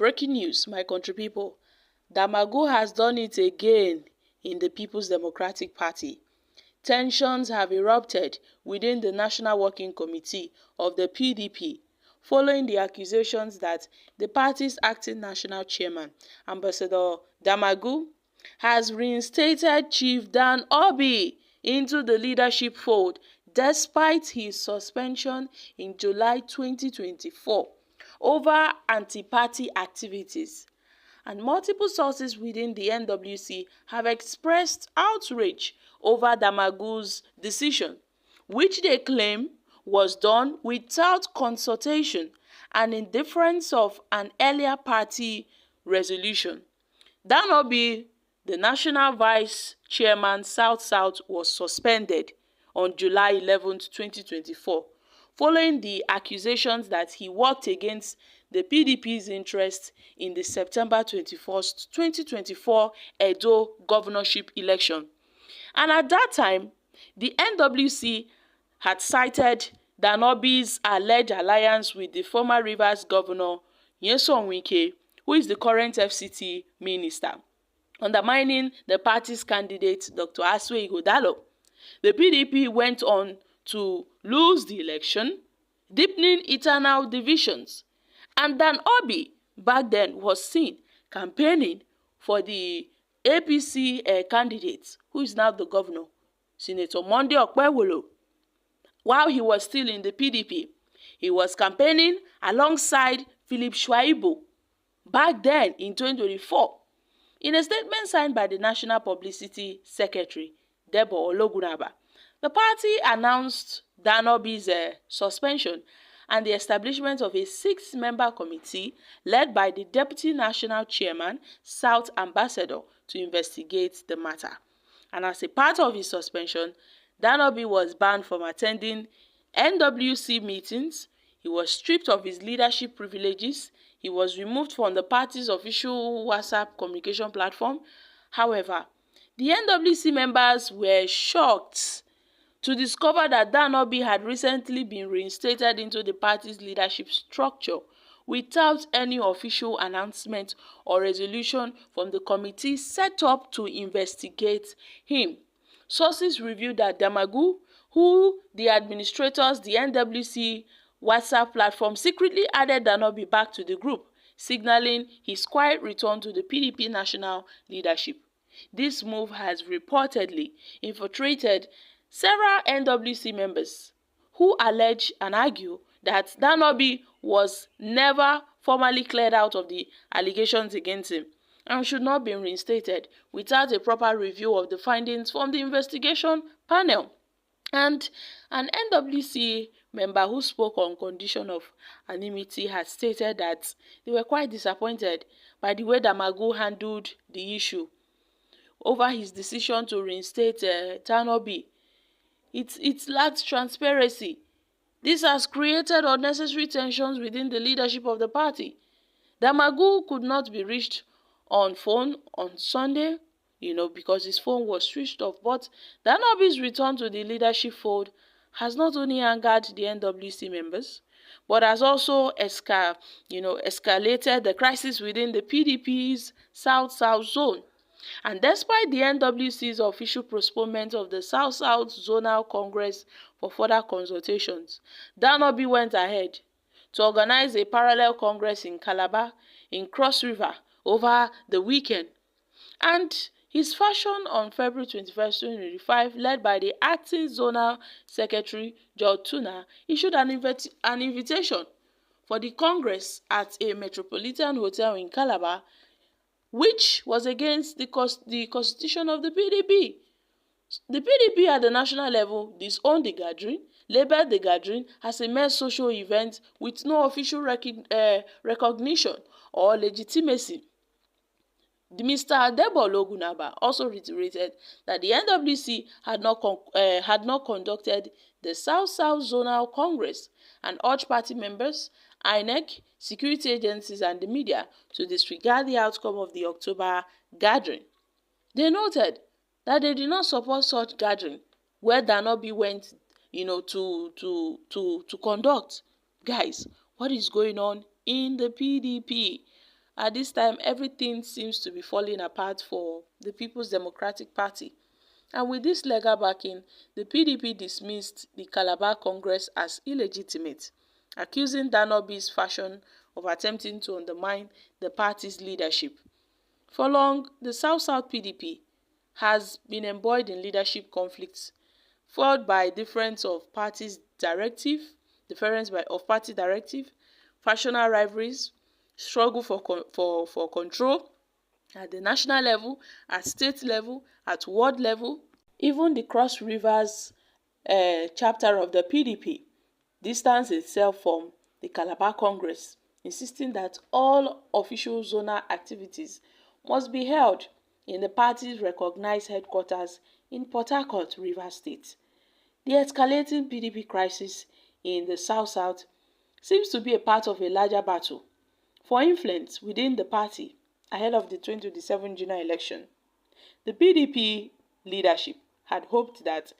Breaking news, my country people. Damagum has done it again in the People's Democratic Party. Tensions have erupted within the National Working Committee of the PDP following the accusations that the party's acting national chairman, Ambassador Damagum, has reinstated Chief Dan Obby into the leadership fold despite his suspension in July 2024 over anti-party activities. And multiple sources within the NWC have expressed outrage over Damagum's decision, which they claim was done without consultation and in deference of an earlier party resolution. Dan Obby, the National Vice Chairman South-South, was suspended on July 11, 2024, following the accusations that he worked against the PDP's interest in the September 21, 2024 Edo governorship election. And at that time, the NWC had cited Dan Obby's alleged alliance with the former Rivers Governor Nyesom Wike, who is the current FCT minister, undermining the party's candidate, Dr. Asue. The PDP went on to lose the election, deepening internal divisions. And Dan Obby back then was seen campaigning for the APC candidate, who is now the governor, Senator Monday Okpewolo. While he was still in the PDP, he was campaigning alongside Philip Shaibu back then in 2024. In a statement signed by the National Publicity Secretary, Debo Ologunaba, the party announced Dan Obby's suspension and the establishment of a 6-member committee led by the Deputy National Chairman, South Ambassador, to investigate the matter. And as a part of his suspension, Dan Obby was banned from attending NWC meetings, he was stripped of his leadership privileges, he was removed from the party's official WhatsApp communication platform. However, the NWC members were shocked to discover that Dan Obby had recently been reinstated into the party's leadership structure without any official announcement or resolution from the committee set up to investigate him. Sources revealed that Damagum, who the administrators, the NWC WhatsApp platform, secretly added Dan Obby back to the group, signaling his quiet return to the PDP national leadership. This move has reportedly infiltrated several NWC members who allege and argue that Dan Obby was never formally cleared out of the allegations against him and should not be reinstated without a proper review of the findings from the investigation panel. And an NWC member who spoke on condition of anonymity had stated that they were quite disappointed by the way Damagum handled the issue over his decision to reinstate Dan Obby. It lacks transparency. This has created unnecessary tensions within the leadership of the party. Damagum could not be reached on phone on Sunday, because his phone was switched off. But Dan Obby's return to the leadership fold has not only angered the NWC members, but has also escalated the crisis within the PDP's South-South zone. And despite the NWC's official postponement of the South-South Zonal Congress for further consultations, Dan Obby went ahead to organize a parallel congress in Calabar, in Cross River, over the weekend. And his faction on February 21, 2025, led by the acting Zonal Secretary, George Tuna, issued an invitation for the Congress at a Metropolitan Hotel in Calabar, which was against the constitution of the PDP. The PDP at the national level disowned the gathering, labeled the gathering as a mere social event with no official recognition or legitimacy. Mr. Debo Ologunaba also reiterated that the NWC had not conducted the South-South Zonal Congress and urged party members, INEC, security agencies and the media to disregard the outcome of the October gathering. They noted that they did not support such gathering where Dan Obby went to conduct. Guys, what is going on in the PDP? At this time, everything seems to be falling apart for the People's Democratic Party. And with this legal backing, the PDP dismissed the Calabar Congress as illegitimate, accusing Dan Obby's fashion of attempting to undermine the party's leadership. For long, the South-South PDP has been embroiled in leadership conflicts, fueled by difference of party directive, factional rivalries, struggle for control at the national level, at state level, at world level. Even the Cross Rivers chapter of the PDP distanced itself from the Calabar Congress, insisting that all official zonal activities must be held in the party's recognized headquarters in Port Harcourt, Rivers State. The escalating PDP crisis in the South-South seems to be a part of a larger battle for influence within the party ahead of the 2027 general election. The PDP leadership had hoped that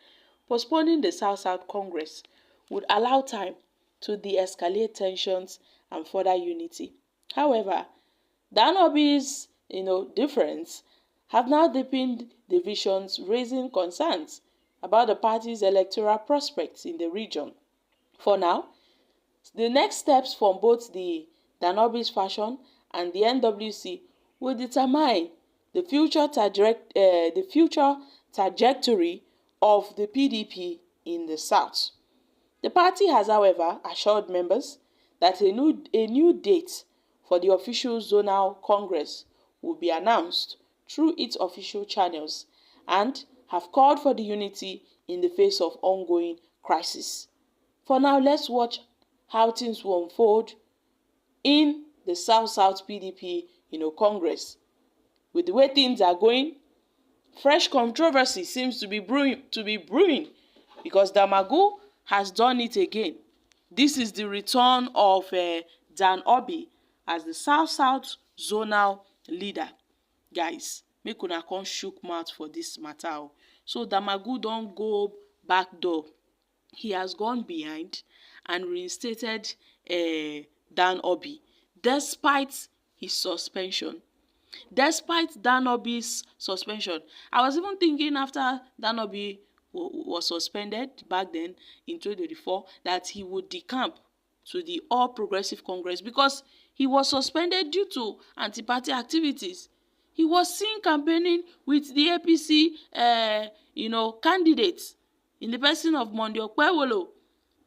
postponing the South-South Congress would allow time to de-escalate tensions and further unity. However, Dan Obby's difference have now deepened divisions, raising concerns about the party's electoral prospects in the region. For now, the next steps from both the Dan Obby's faction and the NWC will determine the future trajectory of the PDP in the South. The party has, however, assured members that a new date for the official Zonal Congress will be announced through its official channels and have called for the unity in the face of ongoing crisis. For now, let's watch how things will unfold in the South-South PDP Congress. With the way things are going, fresh controversy seems to be brewing because Damagum has done it again. This is the return of Dan Obby as the South-South zonal leader. Guys, make una come shook mouth for this matter. So Damagum don go back door. He has gone behind and reinstated Dan Obby despite his suspension. Despite Dan Obby's suspension, I was even thinking after Dan Obby was suspended back then in 2024 that he would decamp to the All Progressive Congress because he was suspended due to anti-party activities. He was seen campaigning with the APC candidates in the person of Monday Okpewolo.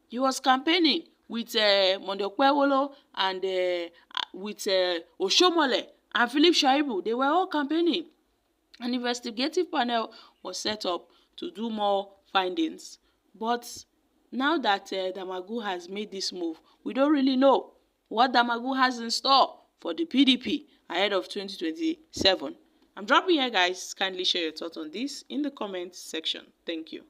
He was campaigning with Monday Okpewolo and with Oshomole and Philip Shaibu. They were all campaigning. An investigative panel was set up to do more findings. But now that Damagum has made this move, we don't really know what Damagum has in store for the PDP ahead of 2027. I'm dropping here, guys. Kindly share your thoughts on this in the comment section. Thank you.